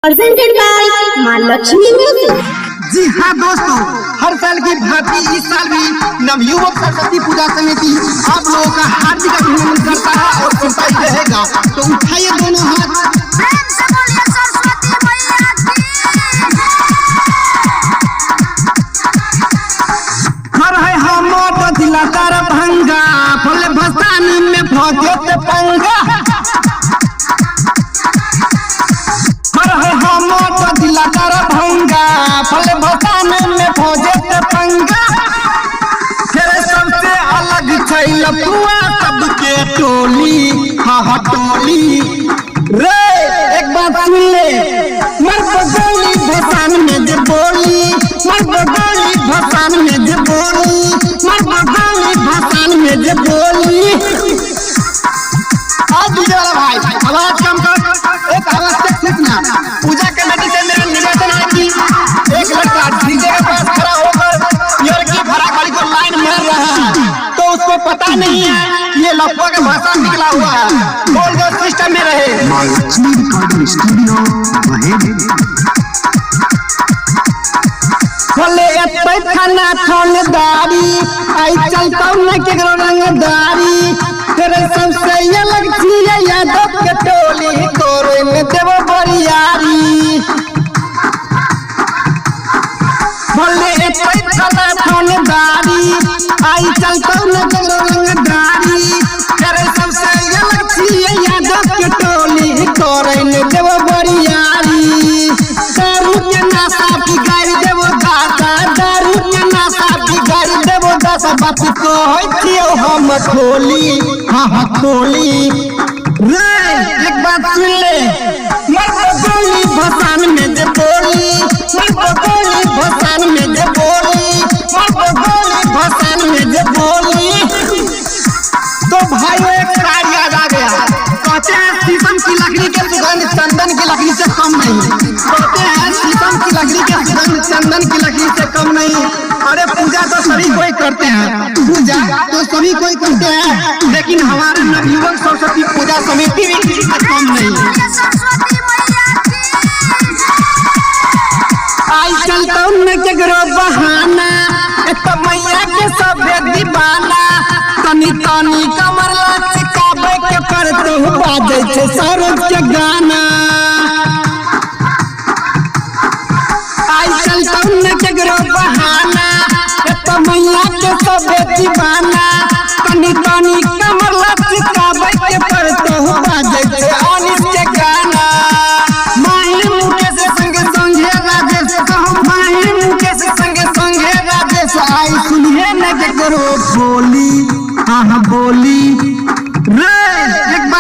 Presented by मां Lakshmi music. जी हाँ दोस्तों, हर साल की भांति इस साल भी नवयुवक सरस्वती पूजा समिति आप लोगों का हार्दिक अभिनंदन करता है और करता ही रहेगा। तो उठाइए दोनों हाथ, प्रेम से बोलिए सरस्वती मैया की। हर है हमर दिला कर भंगा फल भसान में भगत पंगा। हर है हमर दिला कर भंगा फल भसान में भगत पंगा। फिर सबसे अलग छै लपुआ सबके टोली, हाँ टोली रे। एक बात सुन ले, मर बगली भसान में जे बोली, मर बगली भसान में जे बोली, मर बगली भसान में जे बोली। डीजे वाला भाई आवाज कम कर, एक आवाज से सीखना। पूजा कमेटी से मेरा निवेदन है कि एक लड़का डीजे के पास खड़ा होकर लड़की भरा गाड़ी को लाइन मार रहा है, तो उसको पता नहीं है ये लफुआ का भाषा निकला हुआ है। बोल दो सिस्टम में रहे। मां लक्ष्मी रिकॉर्डिंग स्टूडियो बहेड़ी। खोले एतै खाना थानेदारी आई चलता न केकरो रंगदारी। तेरे सबसे अलग चीज यादव के टोली तोरे में देव बरियारी। खोले एतै खाना थानेदारी आई चलता न केकरो रंगदारी। तेरे सबसे अलग चीज यादव के टोली तोरे में देव बरियारी। दारू के नशा बिगाड़ देवो दासा, दारू के नशा बिगाड़ देवो दासा। बात को होइयो हम खोली, हाँ खोली रे। एक बात सुन ले, मर बगली भसान में जे बोली, मर बगली भसान में जे बोली, मर बगली भसान में जे बोली। तो भाइयों एक कार याद आ गया, कहते हैं शीशम की लकड़ी के सुगंध चंदन की लकड़ी से कम नहीं। कहते हैं शीशम की लकड़ी के सुगंध चंदन की लकड़ी से कम नहीं। अरे पूजा तो सभी कोई करते हैं, पूजा तो सभी कोई करते हैं, लेकिन हमारे नवयुवक सरस्वती पूजा समिति भी किसी से कम नहीं। सरस्वती मैया की। आई चलता न केकरो बहाना, एक मैया के सब दीवाना। तनी तनी कमर लचकावे के पर तू बाजे छे सरोज के गाना। आई चलता न केकरो बहाना, एक मैया के सब दीवाना। तनी तनी कमर लचकावे के पर तू बाजे छे अनिस के गाना। माहिर मुकेश संगे संगे राजेश कहूं, माहिर मुकेश संगे संगे राजेश। आई सुनिए न केकरो बोली, हाँ बोली रे। एक बात